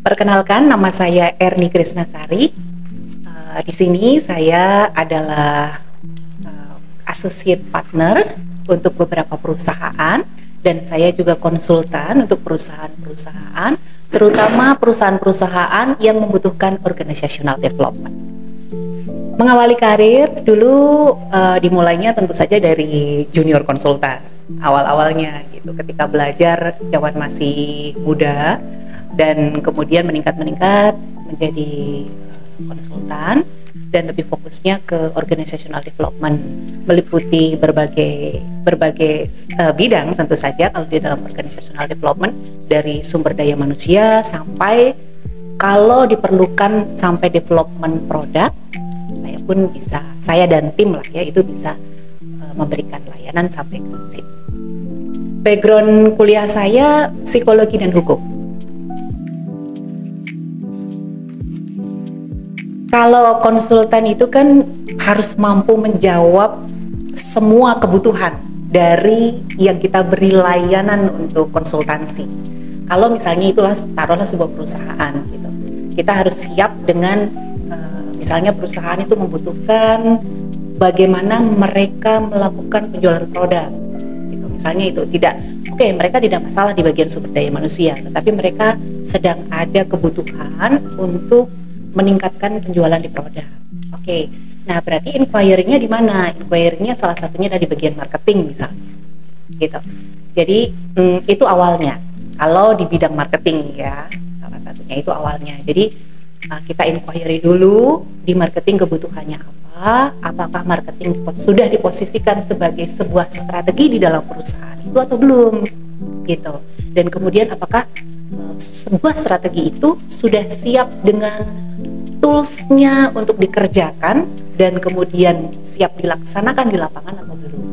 Perkenalkan, nama saya Erni Krisnasari. Di sini saya adalah associate partner untuk beberapa perusahaan, dan saya juga konsultan untuk perusahaan-perusahaan, terutama perusahaan-perusahaan yang membutuhkan organizational development. Mengawali karir dulu dimulainya tentu saja dari junior konsultan awal-awalnya gitu, ketika belajar zaman masih muda, dan kemudian meningkat menjadi konsultan dan lebih fokusnya ke organizational development, meliputi berbagai bidang tentu saja kalau di dalam organizational development, dari sumber daya manusia sampai kalau diperlukan sampai development produk. Saya dan tim lah ya, itu bisa memberikan layanan sampai ke situ. Background kuliah saya psikologi dan hukum. Kalau konsultan itu kan harus mampu menjawab semua kebutuhan dari yang kita beri layanan untuk konsultansi. Kalau misalnya itulah, taruhlah sebuah perusahaan gitu, kita harus siap dengan misalnya perusahaan itu membutuhkan bagaimana mereka melakukan penjualan produk gitu. Misalnya itu mereka tidak masalah di bagian sumber daya manusia, tetapi mereka sedang ada kebutuhan untuk meningkatkan penjualan di produk. Nah berarti inquiry-nya di mana? Inquiry-nya salah satunya dari bagian marketing misalnya, gitu. Jadi itu awalnya. Kalau di bidang marketing ya, salah satunya itu awalnya. Jadi kita inquiry dulu di marketing, kebutuhannya apa? Apakah marketing sudah diposisikan sebagai sebuah strategi di dalam perusahaan itu atau belum? Gitu. Dan kemudian apakah sebuah strategi itu sudah siap dengan tools-nya untuk dikerjakan dan kemudian siap dilaksanakan di lapangan atau belum.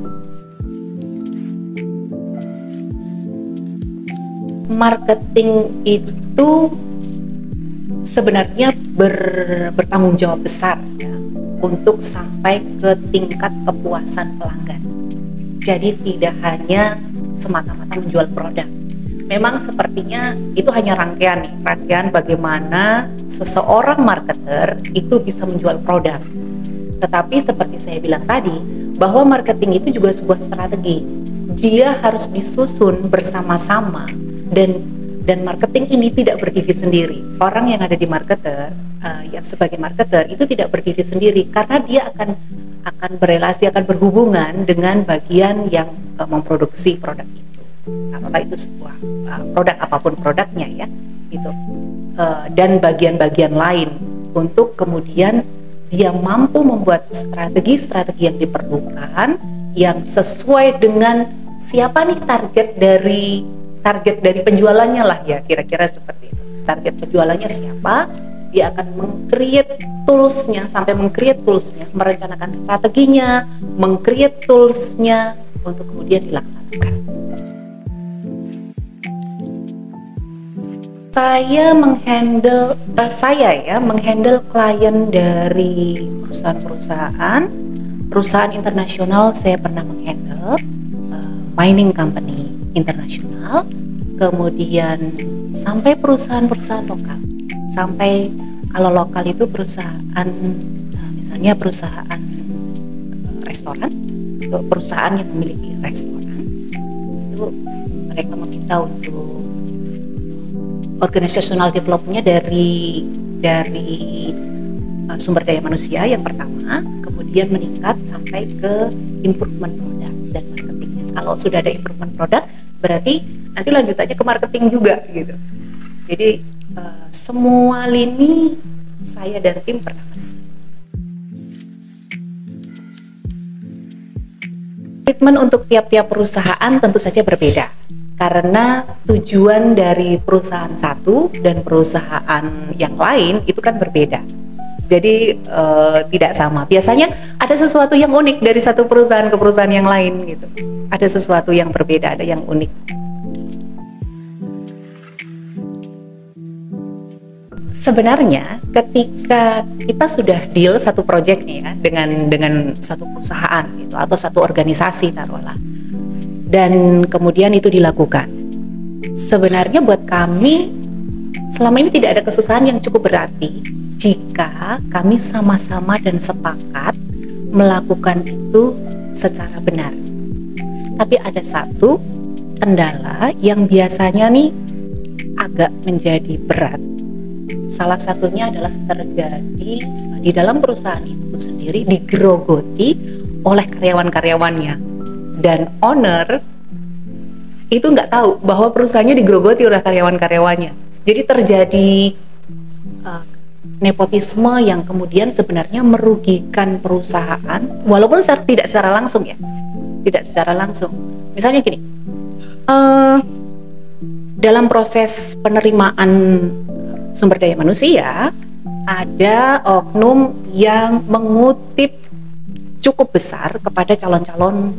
Marketing itu sebenarnya bertanggung jawab besar ya, untuk sampai ke tingkat kepuasan pelanggan. Jadi tidak hanya semata-mata menjual produk. Memang sepertinya itu hanya rangkaian bagaimana seseorang marketer itu bisa menjual produk. Tetapi seperti saya bilang tadi, bahwa marketing itu juga sebuah strategi. Dia harus disusun bersama-sama, dan marketing ini tidak berdiri sendiri. Orang yang ada di marketer, yang sebagai marketer itu tidak berdiri sendiri, karena dia akan berelasi, akan berhubungan dengan bagian yang memproduksi produk itu. Taruhlah itu sebuah produk, apapun produknya ya, gitu. Dan bagian-bagian lain, untuk kemudian dia mampu membuat strategi-strategi yang diperlukan yang sesuai dengan siapa nih target dari penjualannya lah ya, kira-kira seperti itu. Target penjualannya siapa, dia akan meng-create toolsnya, merencanakan strateginya, meng-create toolsnya untuk kemudian dilaksanakan. Saya menghandle klien dari perusahaan internasional. Saya pernah menghandle mining company internasional, kemudian sampai perusahaan-perusahaan lokal. Sampai kalau lokal itu perusahaan, misalnya perusahaan restoran, itu perusahaan yang memiliki restoran, itu mereka meminta untuk organizational development-nya dari sumber daya manusia yang pertama, kemudian meningkat sampai ke improvement produk dan marketingnya. Kalau sudah ada improvement produk, berarti nanti lanjutannya ke marketing juga gitu. Jadi semua lini saya dan tim pernah. Treatment untuk tiap-tiap perusahaan tentu saja berbeda, karena tujuan dari perusahaan satu dan perusahaan yang lain itu kan berbeda. Jadi tidak sama. Biasanya ada sesuatu yang unik dari satu perusahaan ke perusahaan yang lain gitu. Ada sesuatu yang berbeda, ada yang unik. Sebenarnya ketika kita sudah deal satu project nih ya dengan satu perusahaan gitu, atau satu organisasi taruhlah, dan kemudian itu dilakukan, sebenarnya buat kami selama ini tidak ada kesusahan yang cukup berarti jika kami sama-sama dan sepakat melakukan itu secara benar. Tapi ada satu kendala yang biasanya nih agak menjadi berat. Salah satunya adalah terjadi di dalam perusahaan itu sendiri digerogoti oleh karyawan-karyawannya, dan owner itu nggak tahu bahwa perusahaannya digerogoti oleh karyawan-karyawannya. Jadi terjadi nepotisme yang kemudian sebenarnya merugikan perusahaan, walaupun tidak secara langsung ya, tidak secara langsung. Misalnya gini, dalam proses penerimaan sumber daya manusia, ada oknum yang mengutip cukup besar kepada calon-calon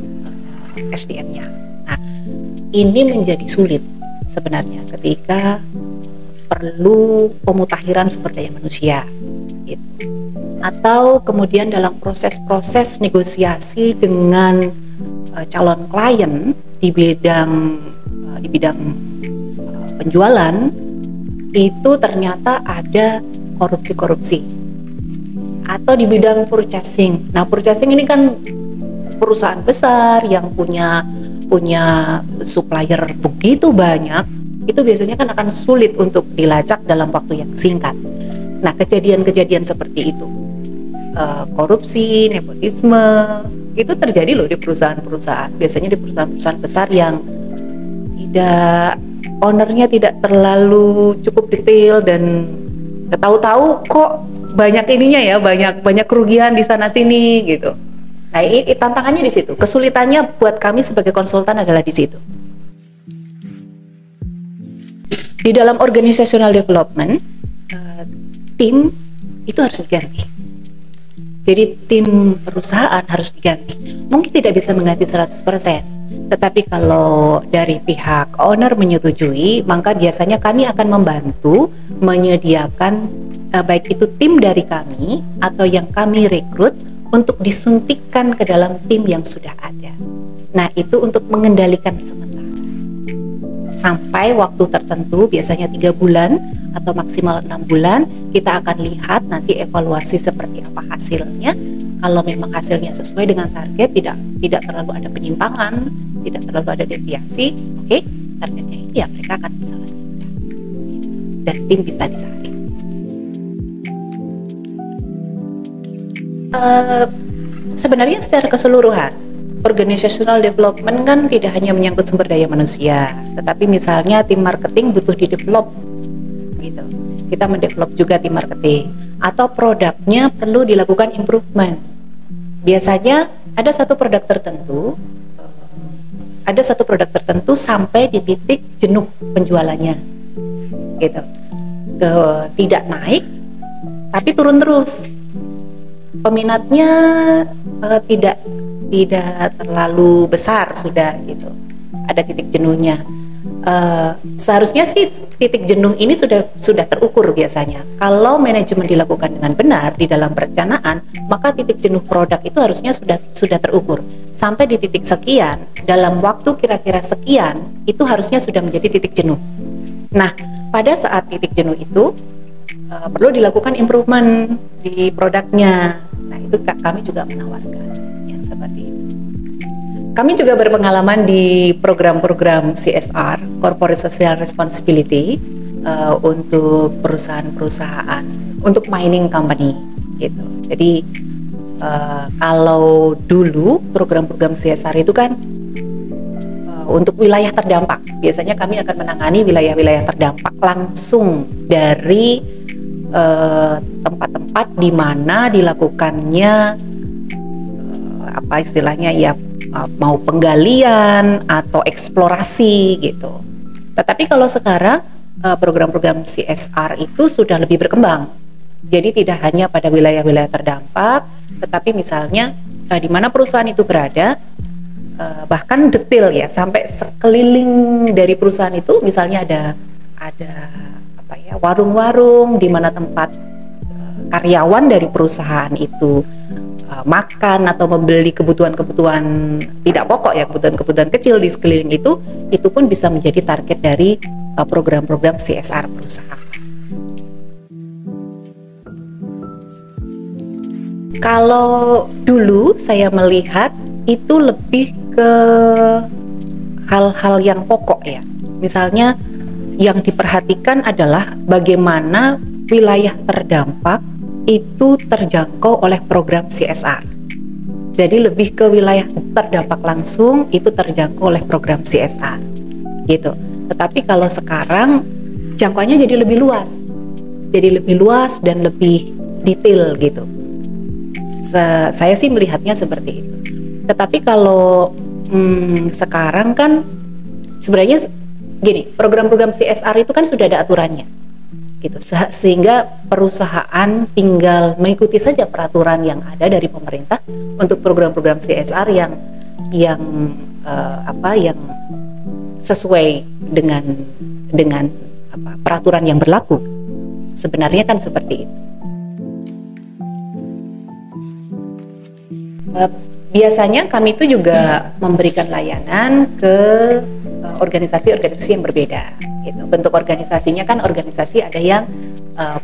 SDM-nya. Nah, ini menjadi sulit sebenarnya ketika perlu pemutakhiran sumber daya manusia, gitu. Atau kemudian dalam proses-proses negosiasi dengan calon klien di bidang penjualan, itu ternyata ada korupsi-korupsi. Atau di bidang purchasing. Nah, purchasing ini kan perusahaan besar yang punya supplier begitu banyak, itu biasanya kan akan sulit untuk dilacak dalam waktu yang singkat. Nah, kejadian-kejadian seperti itu, korupsi, nepotisme, itu terjadi loh di perusahaan-perusahaan. Biasanya di perusahaan-perusahaan besar yang ownernya tidak terlalu cukup detail, dan tahu-tahu kok banyak ininya ya, banyak kerugian di sana sini gitu. Nah, ini tantangannya di situ. Kesulitannya buat kami sebagai konsultan adalah di situ. Di dalam organizational development, tim itu harus diganti. Jadi tim perusahaan harus diganti. Mungkin tidak bisa mengganti 100%, tetapi kalau dari pihak owner menyetujui, maka biasanya kami akan membantu menyediakan baik itu tim dari kami atau yang kami rekrut untuk disuntikkan ke dalam tim yang sudah ada. Nah, itu untuk mengendalikan sementara sampai waktu tertentu, biasanya 3 bulan atau maksimal 6 bulan. Kita akan lihat nanti evaluasi seperti apa hasilnya. Kalau memang hasilnya sesuai dengan target, tidak terlalu ada penyimpangan, tidak terlalu ada deviasi, oke, targetnya ini ya mereka akan bisa lanjutkan dan tim bisa ditarik. Sebenarnya secara keseluruhan, organizational development kan tidak hanya menyangkut sumber daya manusia, tetapi misalnya tim marketing butuh di-develop gitu. Kita mendevelop juga tim marketing, atau produknya perlu dilakukan improvement. Biasanya ada satu produk tertentu sampai di titik jenuh penjualannya gitu. Tidak naik tapi turun terus. Peminatnya tidak terlalu besar sudah gitu. Ada titik jenuhnya. Seharusnya sih titik jenuh ini sudah terukur biasanya. Kalau manajemen dilakukan dengan benar di dalam perencanaan, maka titik jenuh produk itu harusnya sudah terukur. Sampai di titik sekian, dalam waktu kira-kira sekian, itu harusnya sudah menjadi titik jenuh. Nah, pada saat titik jenuh itu perlu dilakukan improvement di produknya. Nah, itu kami juga menawarkan yang seperti itu. Kami juga berpengalaman di program-program CSR, Corporate Social Responsibility, untuk perusahaan-perusahaan, untuk mining company gitu. Jadi kalau dulu program-program CSR itu kan untuk wilayah terdampak, biasanya kami akan menangani wilayah-wilayah terdampak langsung dari tempat-tempat di mana dilakukannya apa istilahnya ya, mau penggalian atau eksplorasi gitu. Tetapi kalau sekarang program-program CSR itu sudah lebih berkembang. Jadi tidak hanya pada wilayah-wilayah terdampak, tetapi misalnya di mana perusahaan itu berada, bahkan detail ya, sampai sekeliling dari perusahaan itu, misalnya ada warung-warung di mana tempat karyawan dari perusahaan itu makan atau membeli kebutuhan-kebutuhan tidak pokok ya, kebutuhan-kebutuhan kecil di sekeliling itu pun bisa menjadi target dari program-program CSR perusahaan. Kalau dulu saya melihat itu lebih ke hal-hal yang pokok ya. Misalnya yang diperhatikan adalah bagaimana wilayah terdampak itu terjangkau oleh program CSR. Jadi lebih ke wilayah terdampak langsung itu terjangkau oleh program CSR gitu. Tetapi kalau sekarang jangkauannya jadi lebih luas. Jadi lebih luas dan lebih detail gitu. Saya sih melihatnya seperti itu. Tetapi kalau sekarang kan sebenarnya gini, program-program CSR itu kan sudah ada aturannya gitu, sehingga perusahaan tinggal mengikuti saja peraturan yang ada dari pemerintah untuk program-program CSR yang yang sesuai dengan peraturan yang berlaku. Sebenarnya kan seperti itu. Biasanya kami itu juga memberikan layanan ke organisasi-organisasi yang berbeda gitu. Bentuk organisasinya kan organisasi ada yang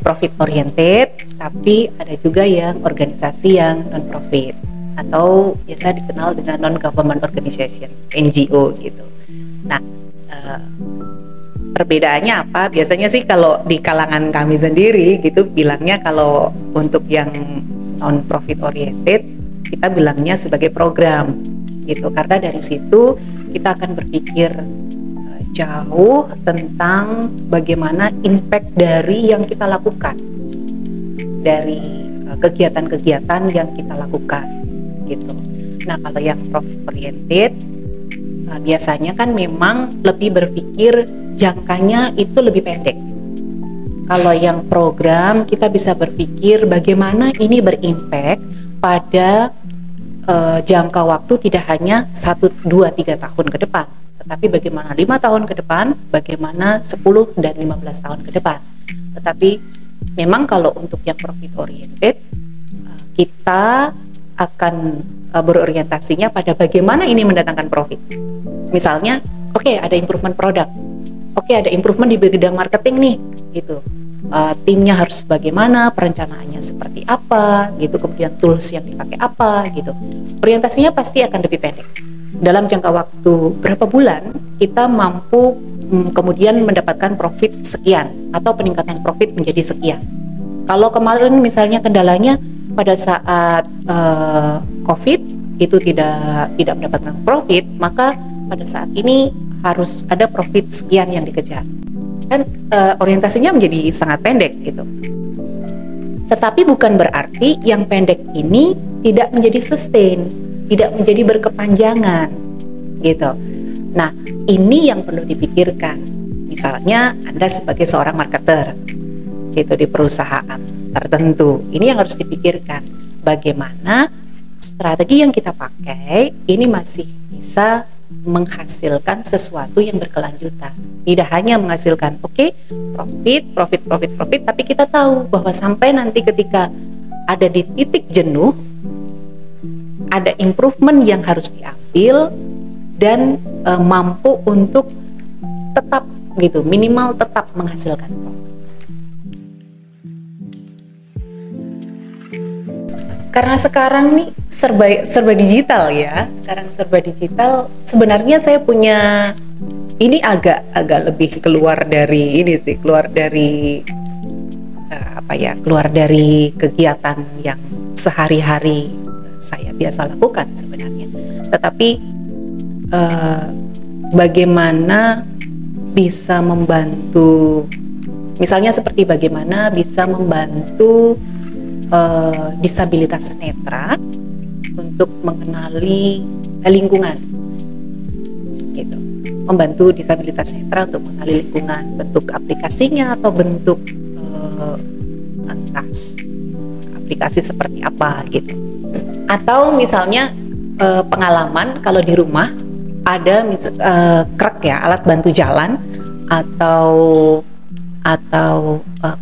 profit oriented, tapi ada juga yang organisasi yang non profit atau biasa dikenal dengan non government organization, NGO gitu. Nah, perbedaannya apa? Biasanya sih kalau di kalangan kami sendiri gitu bilangnya kalau untuk yang non profit oriented kita bilangnya sebagai program gitu, karena dari situ kita akan berpikir jauh tentang bagaimana impact dari yang kita lakukan, dari kegiatan-kegiatan yang kita lakukan gitu. Nah, kalau yang profit oriented biasanya kan memang lebih berpikir jangkanya itu lebih pendek. Kalau yang program kita bisa berpikir bagaimana ini berimpact pada jangka waktu tidak hanya 1, 2, 3 tahun ke depan, tetapi bagaimana 5 tahun ke depan, bagaimana 10 dan 15 tahun ke depan. Tetapi memang kalau untuk yang profit oriented kita akan berorientasinya pada bagaimana ini mendatangkan profit. Misalnya, oke, ada improvement produk, oke, ada improvement di bidang marketing nih, gitu. Timnya harus bagaimana, perencanaannya seperti apa, gitu. Kemudian tools yang dipakai apa, gitu. Orientasinya pasti akan lebih pendek. Dalam jangka waktu berapa bulan kita mampu kemudian mendapatkan profit sekian atau peningkatan profit menjadi sekian. Kalau kemarin misalnya kendalanya pada saat COVID itu tidak mendapatkan profit, maka pada saat ini harus ada profit sekian yang dikejar. Kan orientasinya menjadi sangat pendek gitu. Tetapi bukan berarti yang pendek ini tidak menjadi sustain, tidak menjadi berkepanjangan gitu. Nah, ini yang perlu dipikirkan. Misalnya Anda sebagai seorang marketer gitu di perusahaan tertentu, ini yang harus dipikirkan. Bagaimana strategi yang kita pakai ini masih bisa menghasilkan sesuatu yang berkelanjutan. Tidak hanya menghasilkan profit, tapi kita tahu bahwa sampai nanti ketika ada di titik jenuh, ada improvement yang harus diambil dan mampu untuk tetap gitu, minimal tetap menghasilkan profit. Karena sekarang nih serba digital ya. Sekarang serba digital. Sebenarnya saya punya ini agak lebih keluar dari ini sih, keluar dari keluar dari kegiatan yang sehari-hari saya biasa lakukan sebenarnya. Tetapi bagaimana bisa membantu, misalnya seperti bagaimana bisa membantu disabilitas netra untuk mengenali lingkungan gitu, membantu disabilitas netra untuk mengenali lingkungan, bentuk aplikasinya atau bentuk entah aplikasi seperti apa gitu. Atau misalnya pengalaman kalau di rumah ada krek ya, alat bantu jalan atau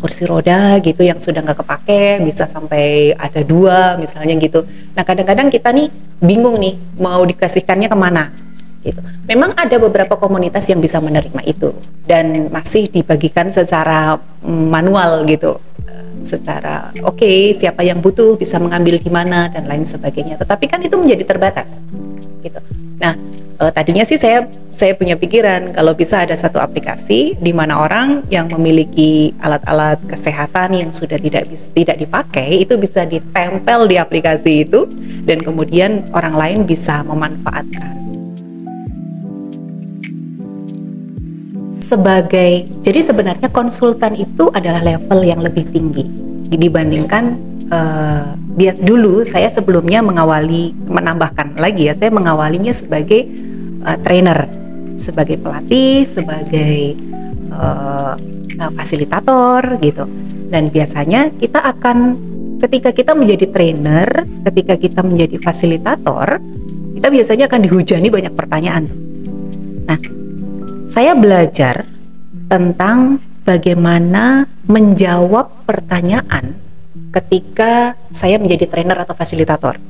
kursi roda gitu yang sudah nggak kepake, bisa sampai ada 2 misalnya gitu. Nah, kadang-kadang kita nih bingung nih mau dikasihkannya kemana gitu. Memang ada beberapa komunitas yang bisa menerima itu dan masih dibagikan secara manual gitu. secara oke, siapa yang butuh bisa mengambil di mana dan lain sebagainya. Tetapi kan itu menjadi terbatas gitu. Nah, tadinya sih saya punya pikiran kalau bisa ada satu aplikasi di mana orang yang memiliki alat-alat kesehatan yang sudah tidak dipakai itu bisa ditempel di aplikasi itu dan kemudian orang lain bisa memanfaatkan. Jadi sebenarnya konsultan itu adalah level yang lebih tinggi dibandingkan dulu saya sebelumnya menambahkan lagi ya, saya mengawalinya sebagai trainer, sebagai pelatih, sebagai fasilitator gitu. Dan biasanya ketika kita menjadi trainer, ketika kita menjadi fasilitator, kita biasanya akan dihujani banyak pertanyaan. Nah, saya belajar tentang bagaimana menjawab pertanyaan ketika saya menjadi trainer atau fasilitator.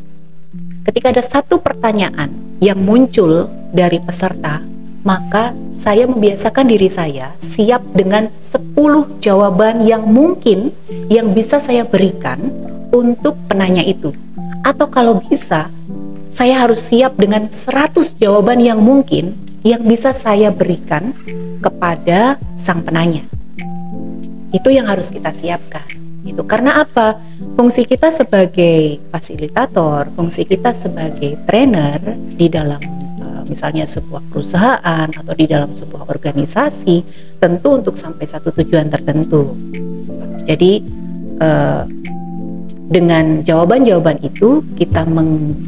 Ketika ada satu pertanyaan yang muncul dari peserta, maka saya membiasakan diri saya siap dengan 10 jawaban yang mungkin yang bisa saya berikan untuk penanya itu. Atau kalau bisa, saya harus siap dengan 100 jawaban yang mungkin yang bisa saya berikan kepada sang penanya. Itu yang harus kita siapkan. Itu karena apa? Fungsi kita sebagai fasilitator, fungsi kita sebagai trainer di dalam misalnya sebuah perusahaan atau di dalam sebuah organisasi tentu untuk sampai satu tujuan tertentu. Jadi dengan jawaban-jawaban itu kita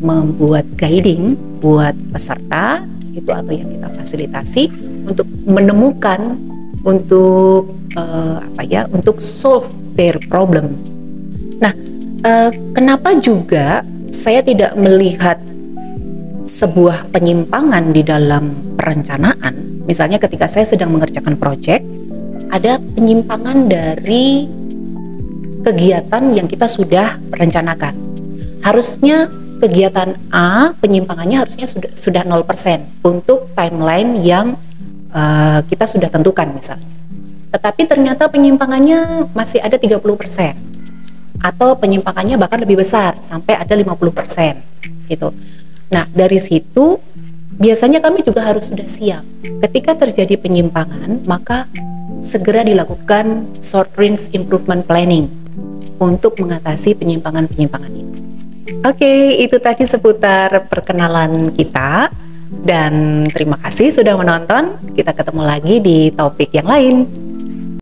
membuat guiding buat peserta itu atau yang kita fasilitasi untuk menemukan untuk untuk solve their problem. Nah, kenapa juga saya tidak melihat sebuah penyimpangan di dalam perencanaan? Misalnya ketika saya sedang mengerjakan proyek, ada penyimpangan dari kegiatan yang kita sudah rencanakan. Harusnya kegiatan A, penyimpangannya harusnya sudah 0% untuk timeline yang kita sudah tentukan misalnya. Tetapi ternyata penyimpangannya masih ada 30%. Atau penyimpangannya bahkan lebih besar, sampai ada 50% gitu. Nah, dari situ biasanya kami juga harus sudah siap. Ketika terjadi penyimpangan, maka segera dilakukan short range improvement planning untuk mengatasi penyimpangan-penyimpangan itu. Oke, itu tadi seputar perkenalan kita. Dan terima kasih sudah menonton. Kita ketemu lagi di topik yang lain.